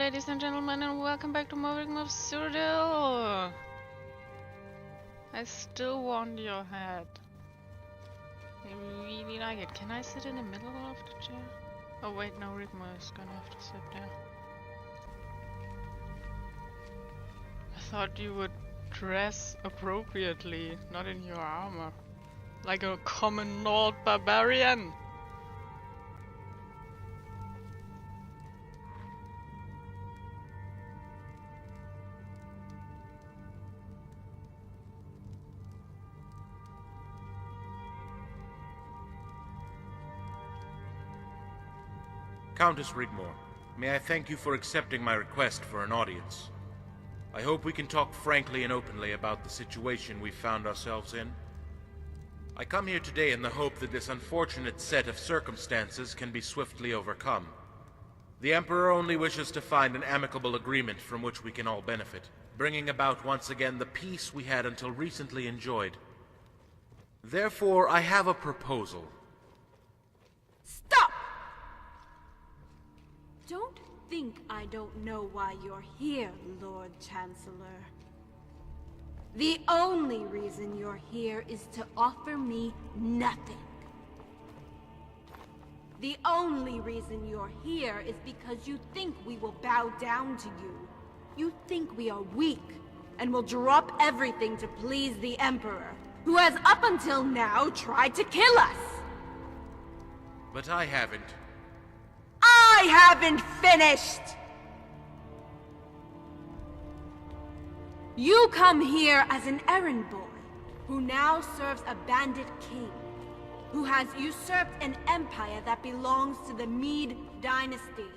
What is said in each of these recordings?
ladies and gentlemen, and welcome back to more Rigmor of Cyrodiil. I still want your head. I really like it. Can I sit in the middle of the chair? Oh wait, no, Rigmor is gonna have to sit there. I thought you would dress appropriately, not in your armor. Like a common Nord barbarian. Countess Rigmor, may I thank you for accepting my request for an audience. I hope we can talk frankly and openly about the situation we've found ourselves in. I come here today in the hope that this unfortunate set of circumstances can be swiftly overcome. The Emperor only wishes to find an amicable agreement from which we can all benefit, bringing about once again the peace we had until recently enjoyed. Therefore, I have a proposal. Stop! Don't think I don't know why you're here, Lord Chancellor. The only reason you're here is to offer me nothing. The only reason you're here is because you think we will bow down to you. You think we are weak and will drop everything to please the Emperor, who has up until now tried to kill us. But I haven't. I haven't finished! You come here as an errand boy, who now serves a bandit king, who has usurped an empire that belongs to the Mede dynasty,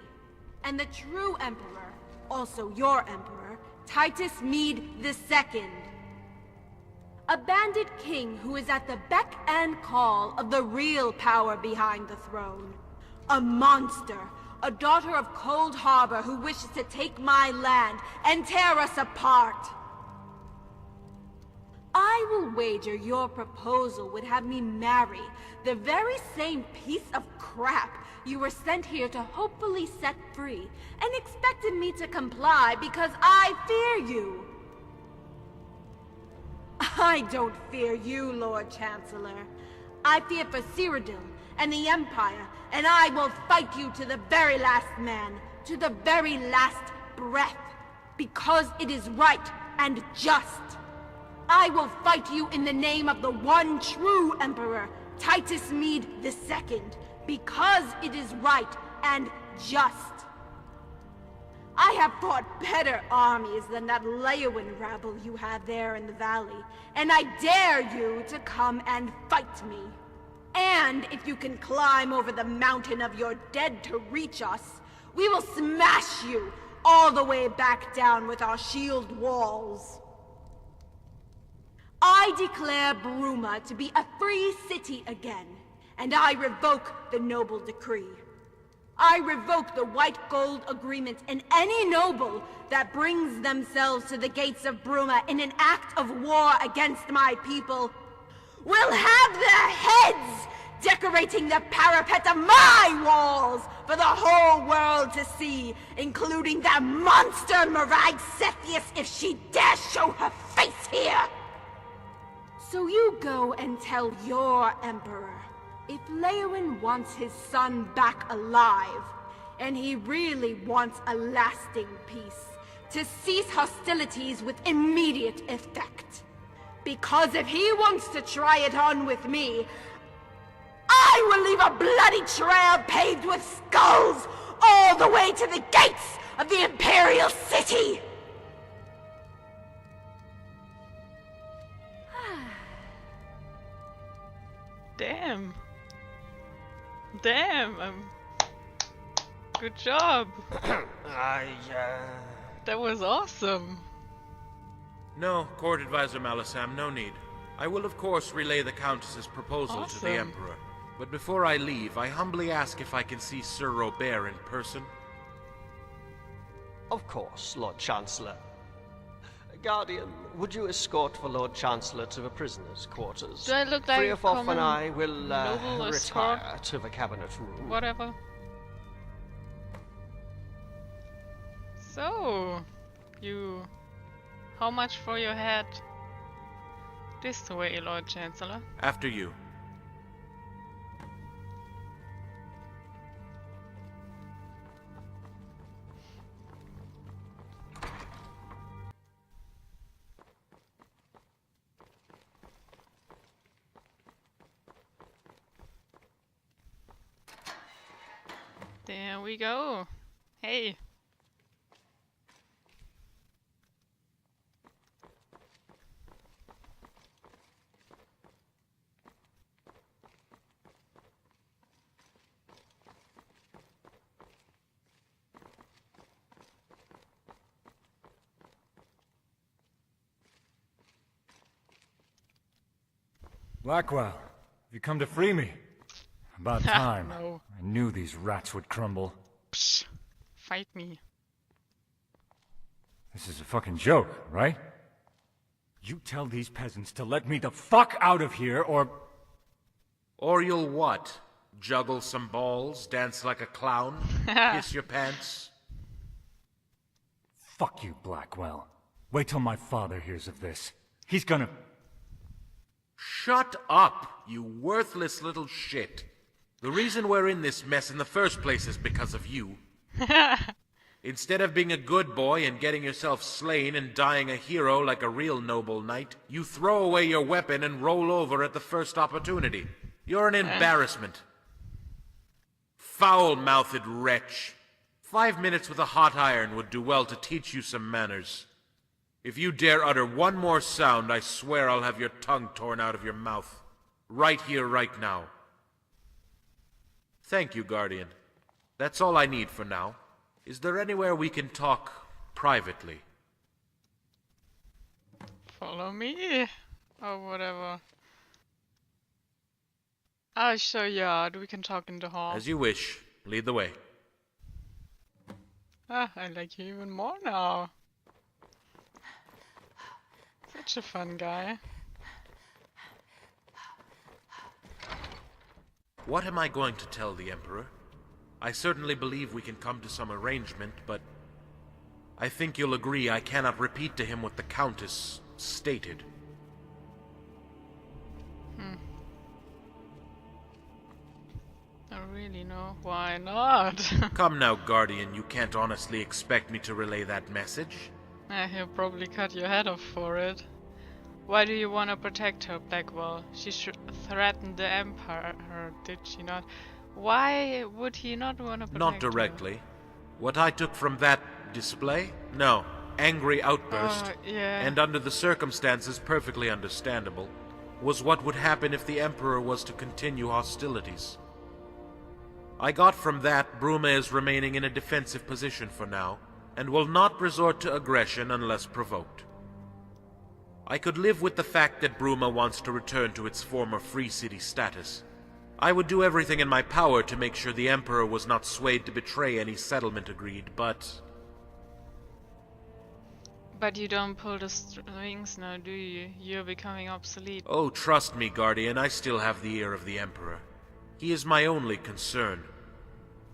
and the true emperor, also your emperor, Titus Mede II. A bandit king who is at the beck and call of the real power behind the throne. A monster, a daughter of Cold Harbor who wishes to take my land and tear us apart. I will wager your proposal would have me marry the very same piece of crap you were sent here to hopefully set free, and expected me to comply because I fear you. I don't fear you, Lord Chancellor. I fear for Cyrodiil and the Empire, and I will fight you to the very last man, to the very last breath, because it is right and just. I will fight you in the name of the one true Emperor, Titus Mede II, because it is right and just. I have fought better armies than that Leowin rabble you have there in the valley, and I dare you to come and fight me. And if you can climb over the mountain of your dead to reach us, we will smash you all the way back down with our shield walls. I declare Bruma to be a free city again, and I revoke the noble decree. I revoke the White Gold Agreement, and any noble that brings themselves to the gates of Bruma in an act of war against my people will have their heads decorating the parapet of my walls for the whole world to see, including that monster Mirag Cepheus if she dare show her face here. So you go and tell your Emperor, if Leowin wants his son back alive, and he really wants a lasting peace, to cease hostilities with immediate effect. Because if he wants to try it on with me, I will leave a bloody trail paved with skulls all the way to the gates of the Imperial City! Damn. Damn. Good job. That was awesome. No, Court Advisor Malisam, no need. I will of course relay the Countess's proposal to the Emperor. But before I leave, I humbly ask if I can see Sir Robert in person. Of course, Lord Chancellor. Guardian, would you escort the Lord Chancellor to the prisoners' quarters? Do I look like Freofoff and I will noble retire to the cabinet room. Whatever. So, you... How much for your head? This way, Lord Chancellor. After you. There we go. Hey. Blackwell, have you come to free me? About time. No. I knew these rats would crumble. Psh, fight me. This is a fucking joke, right? You tell these peasants to let me the fuck out of here, or... Or you'll what? Juggle some balls, dance like a clown, piss your pants? Fuck you, Blackwell. Wait till my father hears of this. He's gonna... Shut up, you worthless little shit. The reason we're in this mess in the first place is because of you. Instead of being a good boy and getting yourself slain and dying a hero like a real noble knight, you throw away your weapon and roll over at the first opportunity. You're an embarrassment. Foul-mouthed wretch. 5 minutes with a hot iron would do well to teach you some manners. If you dare utter one more sound, I swear I'll have your tongue torn out of your mouth. Right here, right now. Thank you, Guardian. That's all I need for now. Is there anywhere we can talk privately? Follow me. Or whatever. I'll show you out. We can talk in the hall. As you wish. Lead the way. Ah, I like you even more now. Such a fun guy. What am I going to tell the Emperor? I certainly believe we can come to some arrangement, but I think you'll agree I cannot repeat to him what the Countess stated. I really know why not. Come now, Guardian, you can't honestly expect me to relay that message. He'll probably cut your head off for it. Why do you want to protect her, Blackwell? She threatened the Empire, did she not? Why would he not want to protect Not directly. her? What I took from that display? No. Angry outburst, yeah. and under the circumstances perfectly understandable, was what would happen if the Emperor was to continue hostilities. I got from that Bruma is remaining in a defensive position for now, and will not resort to aggression unless provoked. I could live with the fact that Bruma wants to return to its former free city status. I would do everything in my power to make sure the Emperor was not swayed to betray any settlement agreed, but... But you don't pull the strings now, do you? You're becoming obsolete. Oh, trust me, Guardian, I still have the ear of the Emperor. He is my only concern.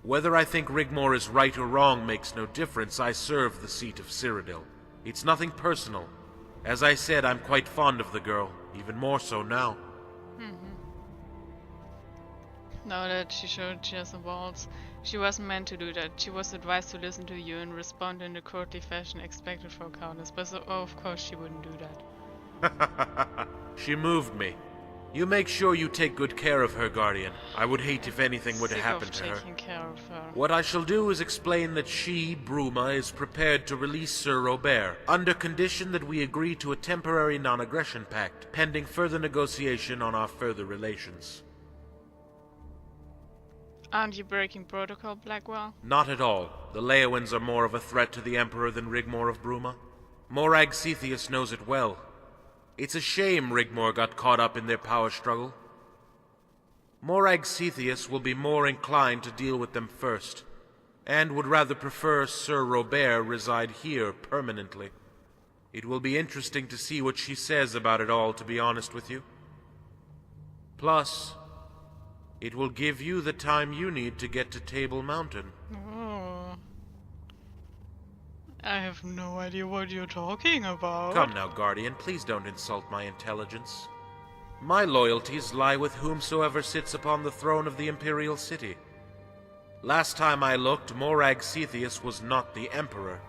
Whether I think Rigmor is right or wrong makes no difference. I serve the seat of Cyrodiil. It's nothing personal. As I said, I'm quite fond of the girl, even more so now. Now that she showed she has the balls, she wasn't meant to do that. She was advised to listen to you and respond in the courtly fashion expected for a countess, but of course she wouldn't do that. She moved me. You make sure you take good care of her, Guardian. I would hate if anything were to happen to her. Taking care of her. What I shall do is explain that she, Bruma, is prepared to release Sir Robert, under condition that we agree to a temporary non-aggression pact, pending further negotiation on our further relations. Aren't you breaking protocol, Blackwell? Not at all. The Leowins are more of a threat to the Emperor than Rigmor of Bruma. Morag Cetheus knows it well. It's a shame Rigmor got caught up in their power struggle. Morag Cetheus will be more inclined to deal with them first, and would rather prefer Sir Robert reside here permanently. It will be interesting to see what she says about it all, to be honest with you. Plus, it will give you the time you need to get to Table Mountain. Oh. I have no idea what you're talking about. Come now, Guardian, please don't insult my intelligence. My loyalties lie with whomsoever sits upon the throne of the Imperial City. Last time I looked, Morag Cetheus was not the Emperor.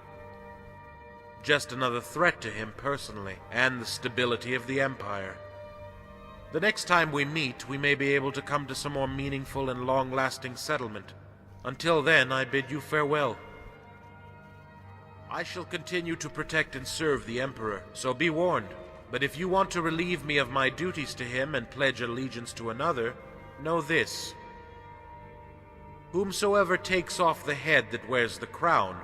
Just another threat to him personally, and the stability of the Empire. The next time we meet, we may be able to come to some more meaningful and long-lasting settlement. Until then, I bid you farewell. I shall continue to protect and serve the Emperor, so be warned. But if you want to relieve me of my duties to him and pledge allegiance to another, know this. Whomsoever takes off the head that wears the crown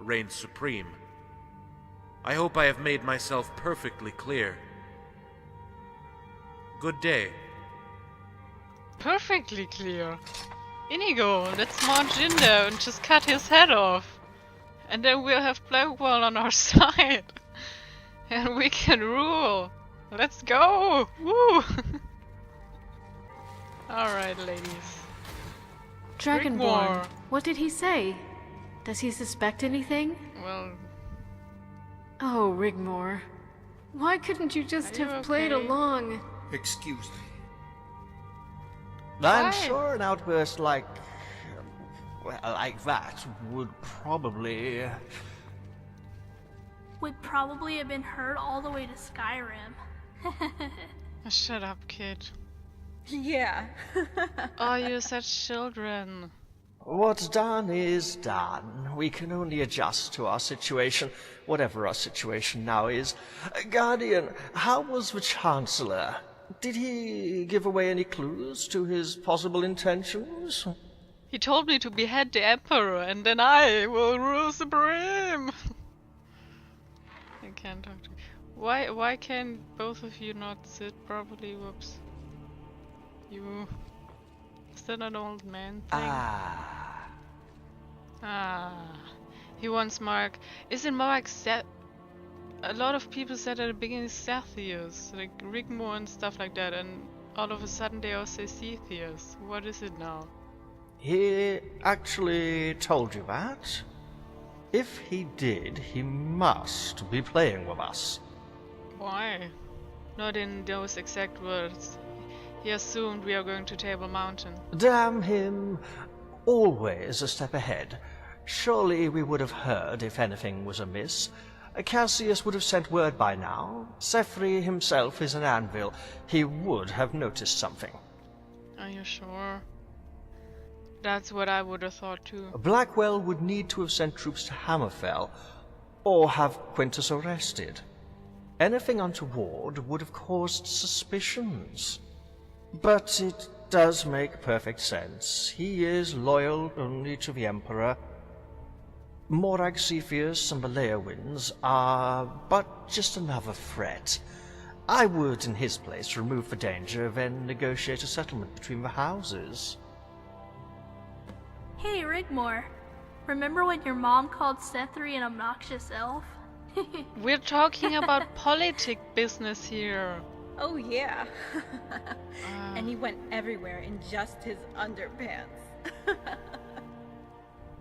reigns supreme. I hope I have made myself perfectly clear. Good day. Perfectly clear. Inigo, let's march in there and just cut his head off. And then we'll have Blackwall on our side. And we can rule. Let's go! Woo! Alright, ladies. Dragonborn. Rigmor. What did he say? Does he suspect anything? Well, Oh, Rigmor. Why couldn't you just Are you have played okay? along? Excuse me. I'm Why? sure an outburst like that would probably... Would probably have been heard all the way to Skyrim. shut up, kid. Yeah. Oh, you're such children. What's done is done. We can only adjust to our situation, whatever our situation now is. Guardian, how was the Chancellor? Did he give away any clues to his possible intentions? He told me to behead the Emperor, and then I will rule supreme. I can't talk to. Why can both of you not sit properly? Whoops. You. Is that an old man thing? Ah. He wants Mark. Isn't Mark a lot of people said at the beginning Cetheus, like Rigmor and stuff like that, and all of a sudden they all say Cetheus. What is it now? He actually told you that? If he did, he must be playing with us. Why? Not in those exact words. He assumed we are going to Table Mountain. Damn him. Always a step ahead. Surely we would have heard if anything was amiss. Cassius would have sent word by now. Sefri himself is an anvil. He would have noticed something. Are you sure? That's what I would have thought too. Blackwell would need to have sent troops to Hammerfell, or have Quintus arrested. Anything untoward would have caused suspicions. But it does make perfect sense. He is loyal only to the Emperor. Morag Cepheus and the Leowins are but just another threat. I would, in his place, remove the danger, then negotiate a settlement between the houses. Hey, Rigmor. Remember when your mom called Sethri an obnoxious elf? We're talking about politic business here. Oh, yeah. And he went everywhere in just his underpants.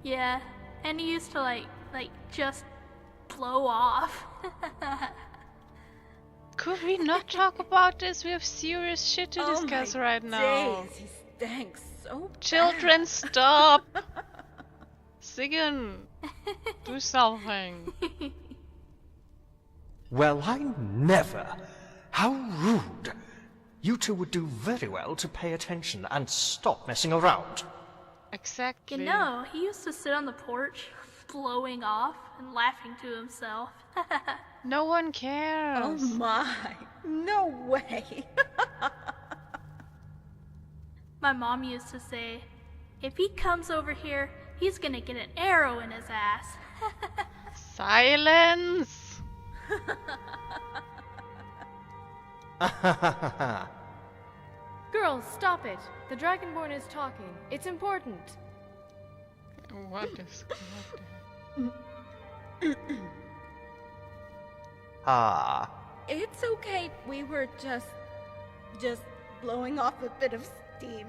Yeah, and he used to like just blow off. Could we not talk about this? We have serious shit to discuss right now. Days, he stank so Children, stop! Sigyn, do something. Well, I never. How rude. You two would do very well to pay attention and stop messing around. Exactly. You know, he used to sit on the porch, blowing off and laughing to himself. No one cares. Oh my, no way. My mom used to say, if he comes over here, he's gonna get an arrow in his ass. Silence! Girls, stop it. The Dragonborn is talking. It's important. What is Ah. It's okay, we were just blowing off a bit of steam.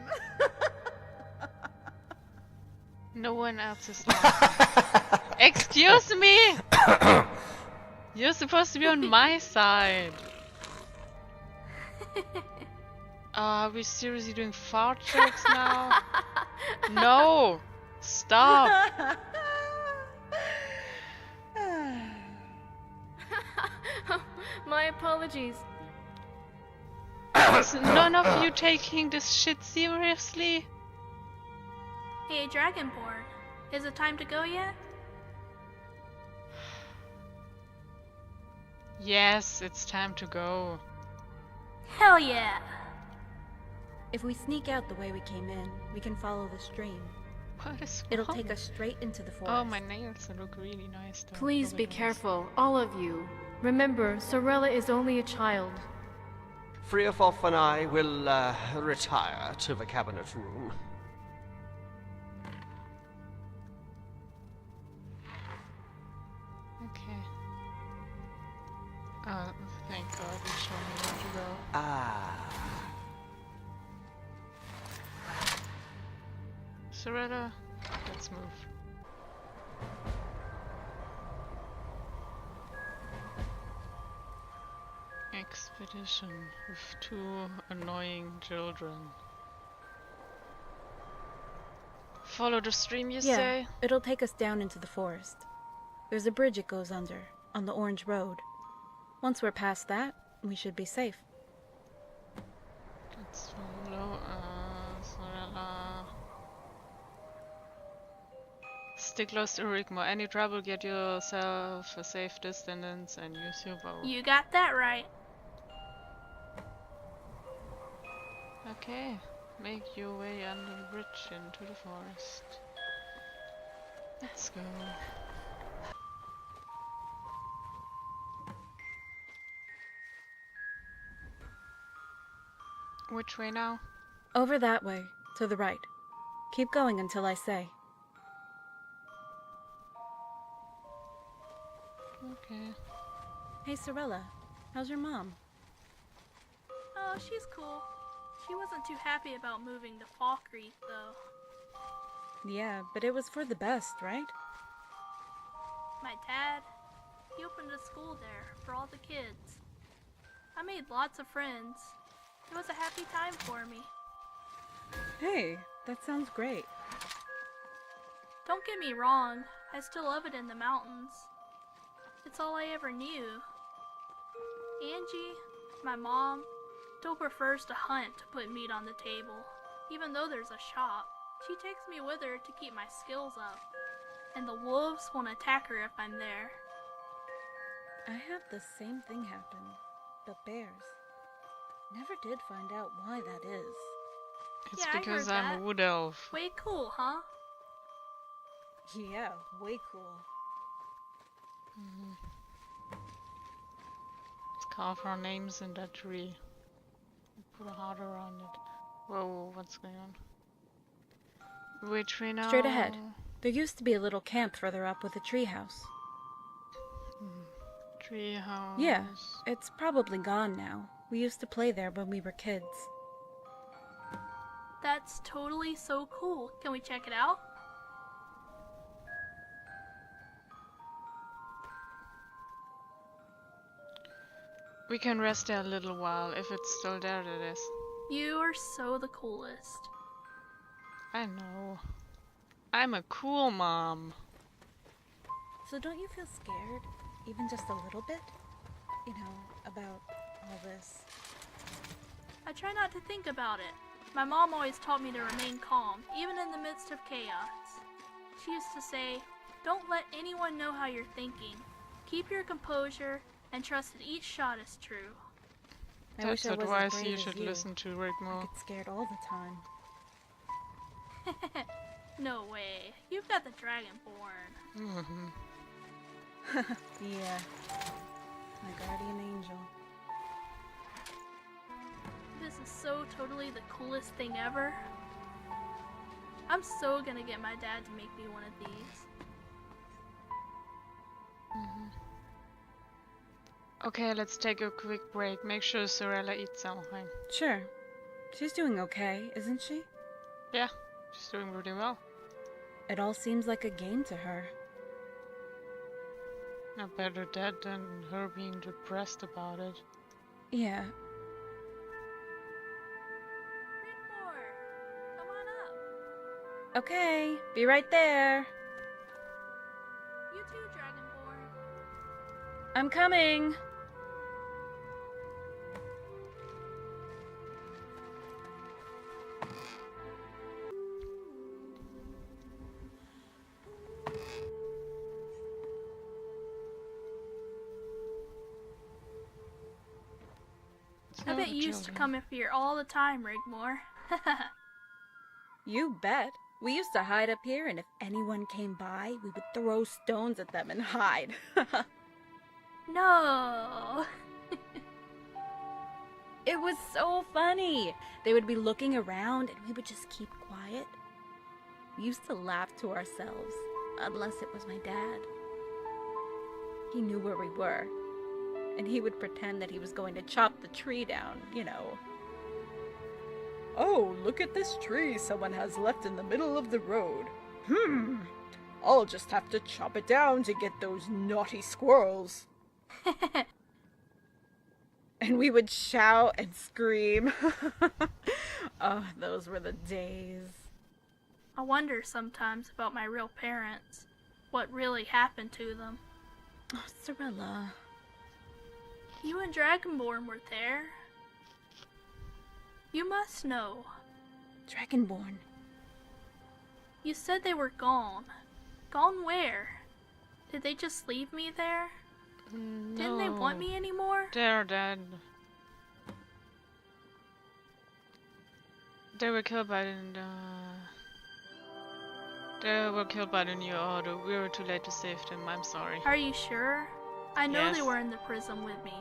No one else is laughing. Excuse Excuse me! You're supposed to be on my side. Are we seriously doing fart jokes now? No! Stop! My apologies. Is none of you taking this shit seriously? Hey, Dragonborn. Is it time to go yet? Yes, it's time to go. Hell yeah! If we sneak out the way we came in, we can follow the stream. What is It'll wrong? take us straight into the forest. Oh, my nails look really nice though. Please be Really nice. careful, all of you. Remember, Sorella is only a child. Freofoff and I will retire to the cabinet room. Okay. Oh, thank God you showed me where to go. Ah. Sorella, let's move. Expedition with 2 annoying children. Follow the stream, you Yeah, say? it'll take us down into the forest. There's a bridge it goes under, on the Orange Road. Once we're past that, we should be safe. Let's follow Sorella. Stick close to Rigmor. Any trouble, get yourself a safe distance and use your bow. You got that right. Okay, make your way under the bridge into the forest. Let's go. Which way now? Over that way, to the right. Keep going until I say. Okay. Hey, Sorella, how's your mom? Oh, she's cool. She wasn't too happy about moving to Falkreath, though. Yeah, but it was for the best, right? My dad, he opened a school there for all the kids. I made lots of friends. It was a happy time for me. Hey, that sounds great. Don't get me wrong, I still love it in the mountains. It's all I ever knew. Angie, my mom, still prefers to hunt to put meat on the table. Even though there's a shop, she takes me with her to keep my skills up. And the wolves won't attack her if I'm there. I had the same thing happen, but bears. Never did find out why that is. It's Yeah, I because heard I'm that. a wood elf. Way cool, huh? Yeah, way cool. Let's carve our names in that tree. Put a heart around it. Whoa, what's going on? Which way now? Straight ahead. There used to be a little camp further up with a treehouse. Treehouse. Yeah, it's probably gone now. We used to play there when we were kids. That's totally so cool. Can we check it out? We can rest there a little while, if it's still there, that is. You are so the coolest. I know. I'm a cool mom. So don't you feel scared? Even just a little bit? You know, about all this. I try not to think about it. My mom always taught me to remain calm, even in the midst of chaos. She used to say, don't let anyone know how you're thinking. Keep your composure and trust that each shot is true. I wish That's I was as advice brave you as should you. listen to, I Rigmor. get scared all the time. No way. You've got the Dragonborn. Yeah. My guardian angel. This is so totally the coolest thing ever. I'm so gonna get my dad to make me one of these. Okay, let's take a quick break. Make sure Sorella eats something. Sure. She's doing okay, isn't she? Yeah, she's doing really well. It all seems like a game to her. Better that than her being depressed about it. Yeah. Rigmor, come on up. Okay, be right there. You too, Dragonborn. I'm coming. I bet you used to come up here all the time, Rigmor. You bet. We used to hide up here, and if anyone came by, we would throw stones at them and hide. No. It was so funny. They would be looking around, and we would just keep quiet. We used to laugh to ourselves, unless it was my dad. He knew where we were, and he would pretend that he was going to chop the tree down, you know. Oh, look at this tree someone has left in the middle of the road. I'll just have to chop it down to get those naughty squirrels. And we would shout and scream. Oh, those were the days. I wonder sometimes about my real parents. What really happened to them. Oh, Cyrilla. You and Dragonborn were there. You must know. Dragonborn. You said they were gone. Gone where? Did they just leave me there? No. Didn't they want me anymore? They're dead. They were killed by the New Order. We were too late to save them. I'm sorry. Are you sure? I know Yes. they were in the prison with me.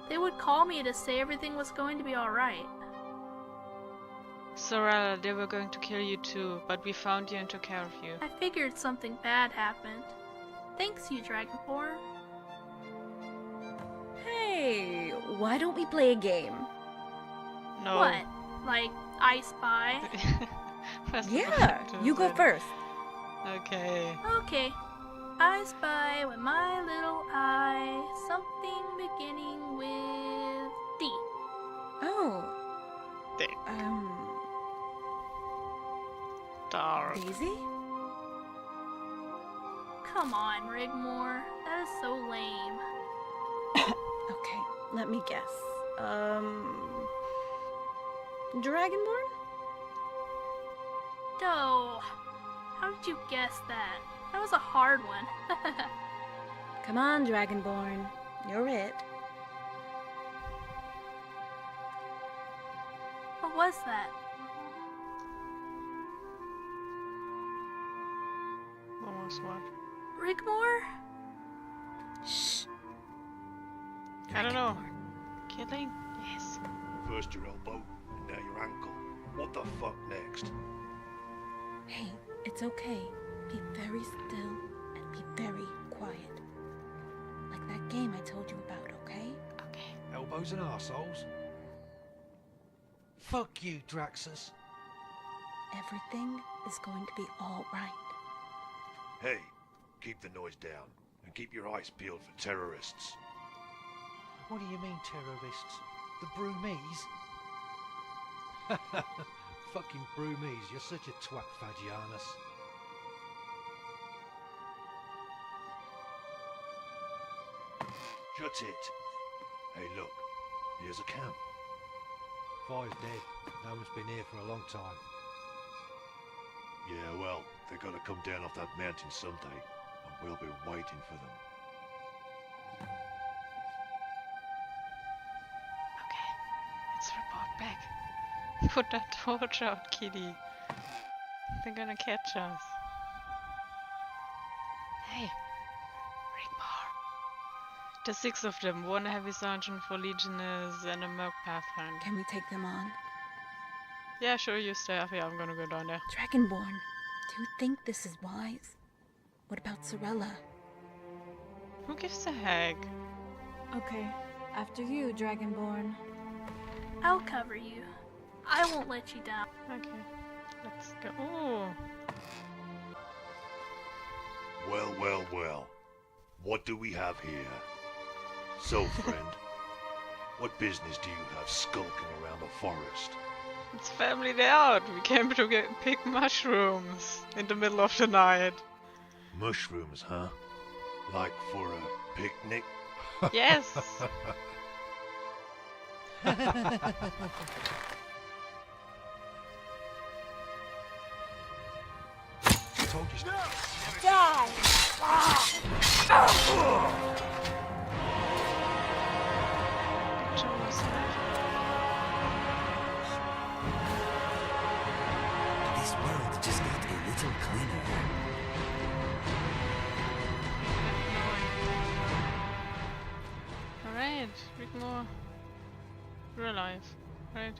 They would call me to say everything was going to be alright. Sorella, they were going to kill you too, but we found you and took care of you. I figured something bad happened. Thanks, you Dragonborn. Hey, why don't we play a game? No. What? Like, I Spy? That's Yeah, what you go said. first. Okay. Okay. I spy with my little eye something beginning with D. Oh, Dick. Dark. Daisy? Come on, Rigmor. That is so lame. Okay, let me guess. Dragonborn? No. How did you guess that? That was a hard one. Come on, Dragonborn. You're it. What was that? Almost what? Rigmor? Shh. I don't know. Killing? Yes. First your elbow, and now your ankle. What the fuck next? Hey, it's okay. Be very still and be very quiet. Like that game I told you about, okay? Okay. Elbows and arseholes. Fuck you, Draxus. Everything is going to be all right. Hey, keep the noise down, and keep your eyes peeled for terrorists. What do you mean, terrorists? The Broomies? Fucking Broomies, you're such a twat, Fagianus. Shut it. Hey, look, here's a camp. Fire's dead. No one's been here for a long time. Yeah, well, they gotta come down off that mountain someday, and we'll be waiting for them. Okay. Let's report back. Put that torch out, kitty. They're gonna catch us. Hey. Rigmor. There's 6 of them. 1 heavy sergeant for legionnaires and a merc pathfinder. Can we take them on? Yeah, sure, you stay up here. I'm gonna go down there. Dragonborn, do you think this is wise? What about Cyrilla? Who gives a heck? Okay, after you, Dragonborn. I'll cover you. I won't let you down. Okay. Let's go. Ooh. Well, well, well. What do we have here? So, friend, what business do you have skulking around the forest? It's family day out. We came to pick mushrooms in the middle of the night. Mushrooms, huh? Like for a picnic? Yes. Told you. Die! This world just got a little cleaner. Alright, Rigmor. You're alive, right?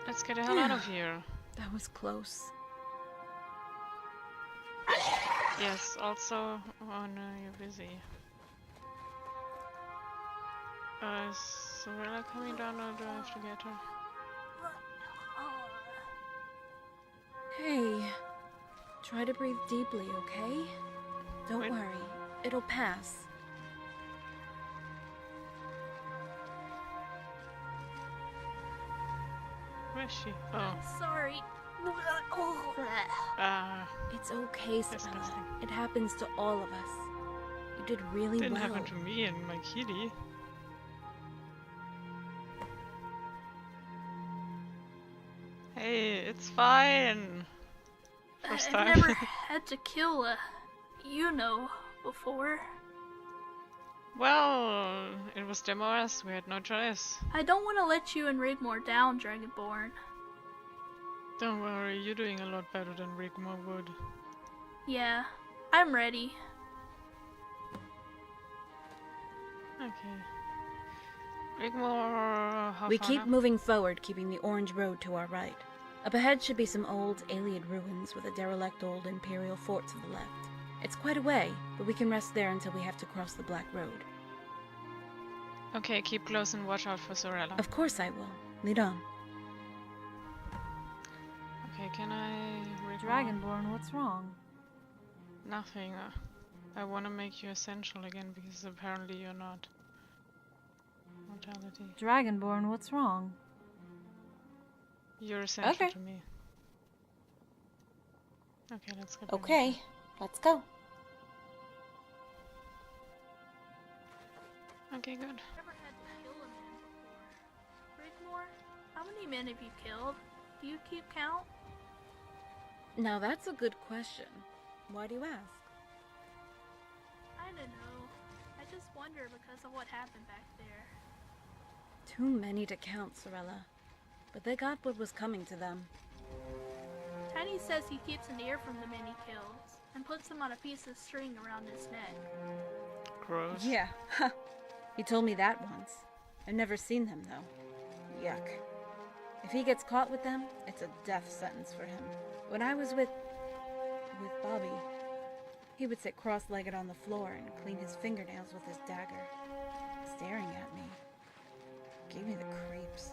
Let's get the hell out of here. That was close. Yes, also. Oh no, you're busy. Is Sorella coming down or do I have to get her? Hey, try to breathe deeply, okay? Don't Wait. worry, it'll pass. Where is she? Oh. Sorry. It's okay, Sorella. Disgusting. It happens to all of us. You did really Didn't well. happen to me and my kitty. Hey, it's fine. First I've time. never had to kill a, before. Well, it was them or us. We had no choice. I don't want to let you and Rigmor down, Dragonborn. Don't worry, you're doing a lot better than Rigmor would. Yeah, I'm ready. Okay. Rigmor, how We far keep now? moving forward, keeping the orange road to our right. Up ahead should be some old Iliad ruins with a derelict old Imperial fort to the left. It's quite a way, but we can rest there until we have to cross the Black Road. Okay, keep close and watch out for Sorella. Of course I will. Lead on. Okay, can I... Rigmor? Dragonborn, what's wrong? Nothing. I want to make you essential again because apparently you're not. Mortality. Dragonborn, what's wrong? You're essential Okay. to me. Okay, let's go. Okay, let's go. Okay, good. Never had to kill a man before. Rigmor, how many men have you killed? Do you keep count? Now that's a good question. Why do you ask? I don't know. I just wonder because of what happened back there. Too many to count, Sorella. But they got what was coming to them. Tiny says he keeps an ear from the men he kills and puts them on a piece of string around his neck. Gross. Yeah, he told me that once. I've never seen them, though. Yuck. If he gets caught with them, it's a death sentence for him. When I was with Bobby, he would sit cross-legged on the floor and clean his fingernails with his dagger, staring at me. Gave me the creeps.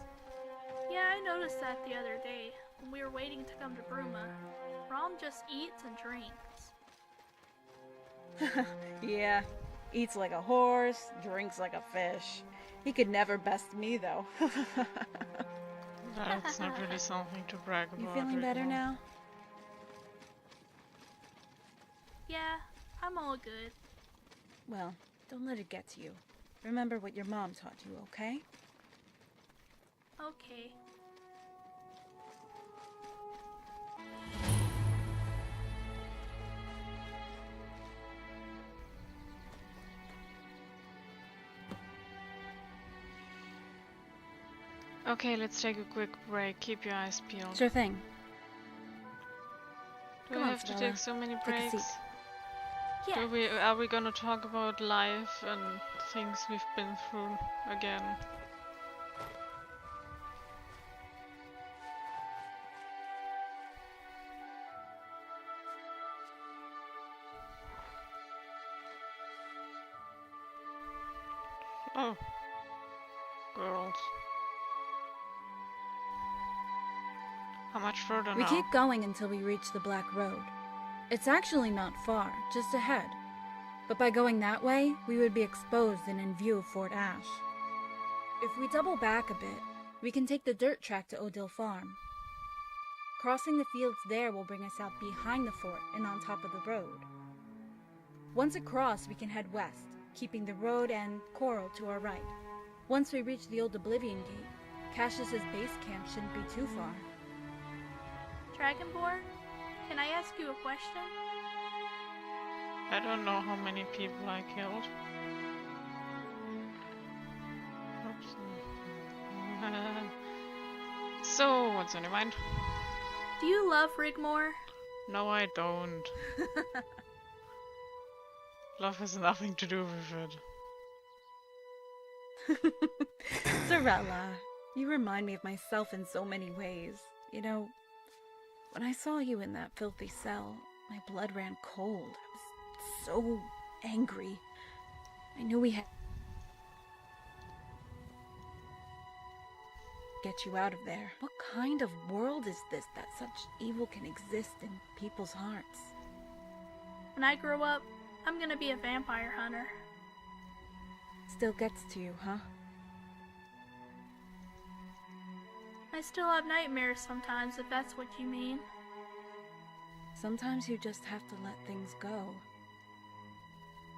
Yeah, I noticed that the other day when we were waiting to come to Bruma. Rom just eats and drinks. Yeah, eats like a horse, drinks like a fish. He could never best me, though. That's not really something to brag about. You feeling better Rigmor. now? Yeah, I'm all good. Well, don't let it get to you. Remember what your mom taught you, okay? Okay. Okay, let's take a quick break. Keep your eyes peeled. Sure thing. Do Come we on, have to Stella. take so many Take a breaks? seat. Yeah. Are we gonna talk about life and things we've been through again? Oh. Girls. How much further We now? keep going until we reach the Black Road. It's actually not far, just ahead. But by going that way, we would be exposed and in view of Fort Ash. If we double back a bit, we can take the dirt track to Odil Farm. Crossing the fields there will bring us out behind the fort and on top of the road. Once across, we can head west, keeping the road and Coral to our right. Once we reach the old Oblivion Gate, Cassius's base camp shouldn't be too far. Dragonborn, can I ask you a question? I don't know how many people I killed. Oops. So, what's on your mind? Do you love Rigmor? No, I don't. Love has nothing to do with it. Sorella, you remind me of myself in so many ways. You know, when I saw you in that filthy cell, my blood ran cold. I was so angry. I knew we had to get you out of there. What kind of world is this that such evil can exist in people's hearts? When I grow up, I'm gonna be a vampire hunter. Still gets to you, huh? I still have nightmares sometimes, if that's what you mean. Sometimes you just have to let things go.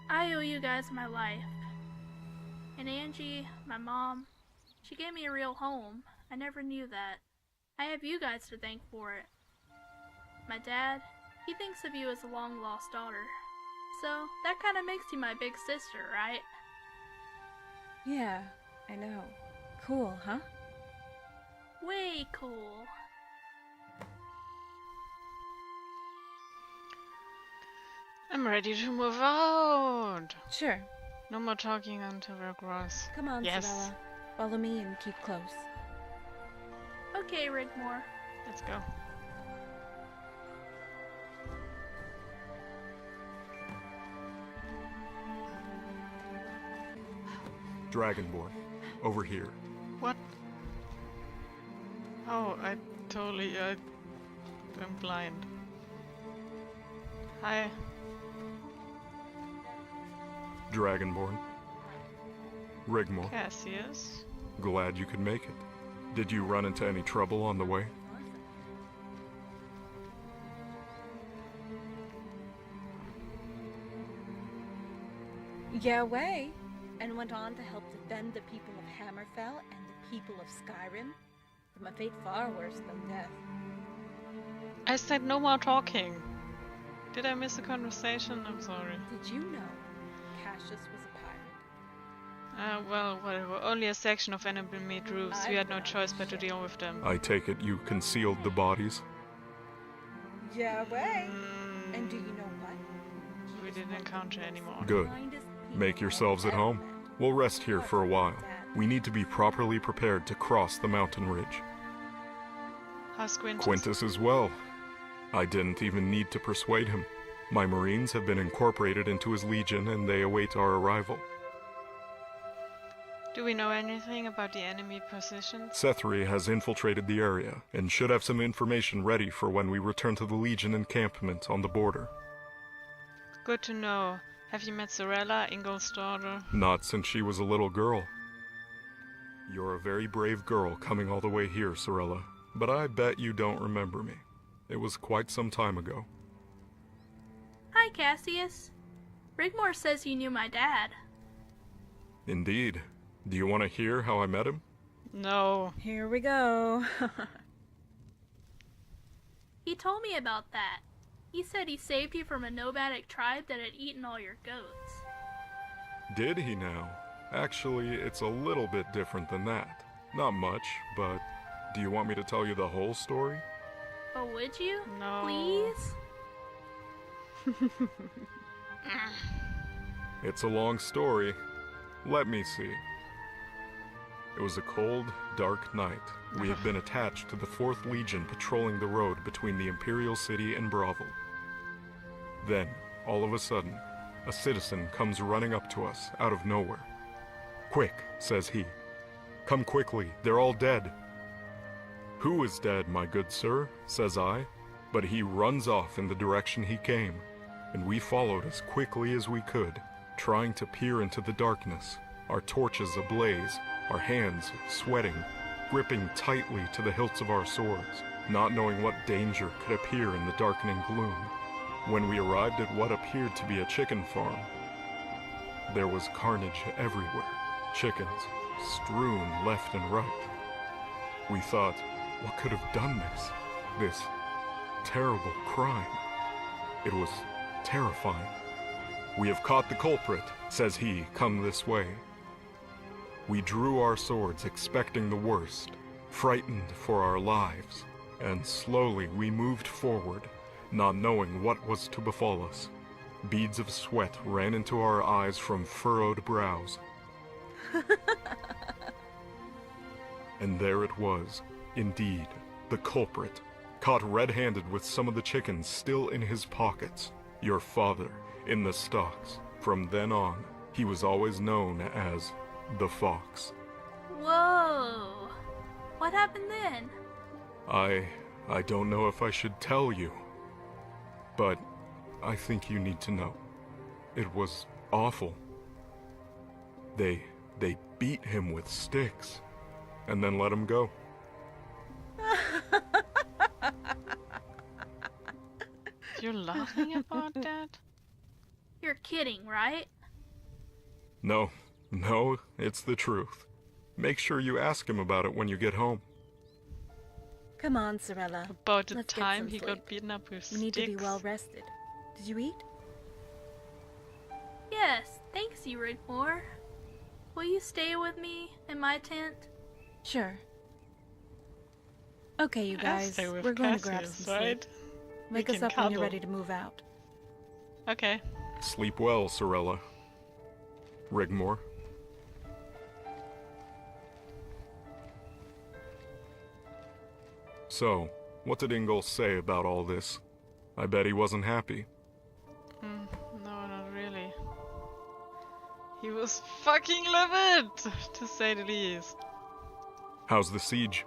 I owe you guys my life. And Angie, my mom, she gave me a real home. I never knew that. I have you guys to thank for it. My dad, he thinks of you as a long-lost daughter. So, that kind of makes you my big sister, right? Yeah, I know. Cool, huh? Way cool. I'm ready to move out. Sure. No more talking until we're across. Come on, Yes. Sorella. Follow me and keep close. Okay, Rigmor. Let's go. Dragonborn, over here. What? Oh, I totally, I'm blind. Hi. Dragonborn. Rigmor. Cassius. Glad you could make it. Did you run into any trouble on the way? Yeah, way. And went on to help defend the people of Hammerfell and the people of Skyrim from a fate far worse than death. I said no more talking. Did I miss a conversation? I'm sorry. Did you know Cassius was a pirate? Well, whatever. Only a section of enemy roofs. We had no choice but to deal with them. I take it you concealed the bodies? Yeah, way. And do you know what? We didn't encounter anymore. Good. Make yourselves at home. We'll rest here for a while. We need to be properly prepared to cross the mountain ridge. How's Quintus? Quintus as well. I didn't even need to persuade him. My Marines have been incorporated into his legion and they await our arrival. Do we know anything about the enemy positions? Sethri has infiltrated the area and should have some information ready for when we return to the legion encampment on the border. Good to know. Have you met Sorella, Ingol's daughter? Not since she was a little girl. You're a very brave girl coming all the way here, Sorella, but I bet you don't remember me. It was quite some time ago. Hi, Cassius. Rigmor says you knew my dad. Indeed. Do you want to hear how I met him? No. Here we go. He told me about that. He said he saved you from a nomadic tribe that had eaten all your goats. Did he now? Actually, it's a little bit different than that. Not much, but do you want me to tell you the whole story? Oh, would you? No. Please? It's a long story. Let me see. It was a cold, dark night. We had been attached to the 4th Legion patrolling the road between the Imperial City and Bravel. Then, all of a sudden, a citizen comes running up to us out of nowhere. "Quick," says he. "Come quickly, they're all dead." "Who is dead, my good sir?" says I. but he runs off in the direction he came, and we followed as quickly as we could, trying to peer into the darkness, our torches ablaze, our hands sweating, gripping tightly to the hilts of our swords, not knowing what danger could appear in the darkening gloom. When we arrived at what appeared to be a chicken farm, there was carnage everywhere, chickens strewn left and right. We thought, what could have done this terrible crime? It was terrifying. "We have caught the culprit," says he, "come this way." We drew our swords, expecting the worst, frightened for our lives, and slowly we moved forward, not knowing what was to befall us. Beads of sweat ran into our eyes from furrowed brows. And there it was, indeed, the culprit, caught red-handed with some of the chickens still in his pockets. Your father, in the stocks. From then on, he was always known as the Fox. Whoa! What happened then? I don't know if I should tell you, but I think you need to know. It was awful. They beat him with sticks, and then let him go. You're laughing about that? You're kidding, right? No, it's the truth. Make sure you ask him about it when you get home. Come on, Sorella. About the Let's time get some he sleep. got beaten up with You need to be sticks. well rested. Did you eat? Yes, thanks you, Rigmor. Will you stay with me in my tent? Sure. Okay, you I'll guys, stay with we're going to grab Cassius, some right? sleep. Wake We us can up when you're cuddle. ready to move out. Okay. Sleep well, Sorella. Rigmor. So, what did Ingol say about all this? I bet he wasn't happy. No, not really. He was fucking livid, to say the least. How's the siege?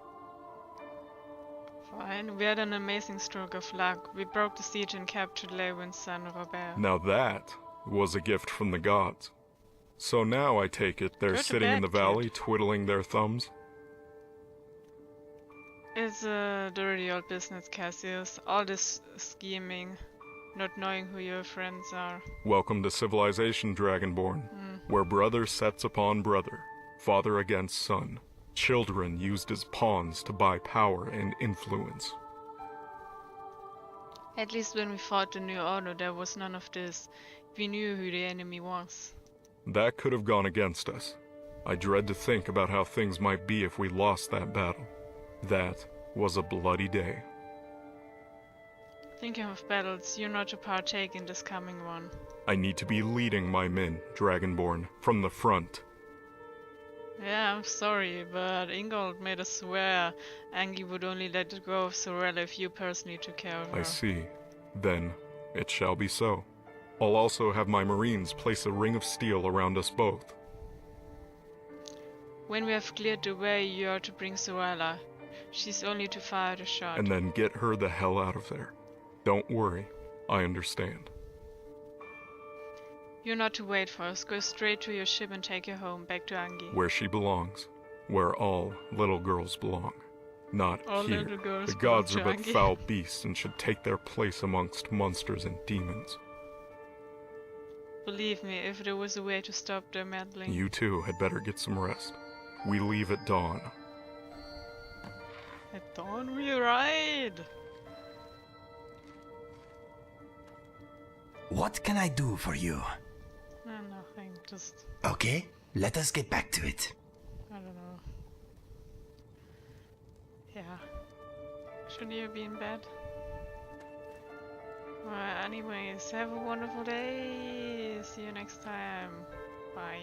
Fine, we had an amazing stroke of luck. We broke the siege and captured Lewin's son, Robert. Now that was a gift from the gods. So now I take it they're Go to sitting in bed, the valley kid. twiddling their thumbs? It's a dirty old business, Cassius. All this scheming, not knowing who your friends are. Welcome to civilization, Dragonborn, where brother sets upon brother, father against son, children used as pawns to buy power and influence. At least when we fought the New Order, there was none of this. We knew who the enemy was. That could have gone against us. I dread to think about how things might be if we lost that battle. That was a bloody day. Thinking of battles, you're not to partake in this coming one. I need to be leading my men, Dragonborn, from the front. Yeah, I'm sorry, but Ingold made us swear Angie would only let go of Sorella if you personally took care of her. I see. Then, it shall be so. I'll also have my marines place a ring of steel around us both. When we have cleared the way, you are to bring Sorella. She's only to fire the shot. And then get her the hell out of there. Don't worry, I understand. You're not to wait for us. Go straight to your ship and take her home, back to Angie. Where she belongs. Where all little girls belong. Not All here. little girls The gods are belong but to Angie. foul beasts and should take their place amongst monsters and demons. Believe me, if there was a way to stop their meddling. You too had better get some rest. We leave at dawn. At dawn we ride! What can I do for you? No, nothing, just... Okay, let us get back to it. I don't know. Yeah. Shouldn't you be in bed? Well, anyways, have a wonderful day. See you next time. Bye.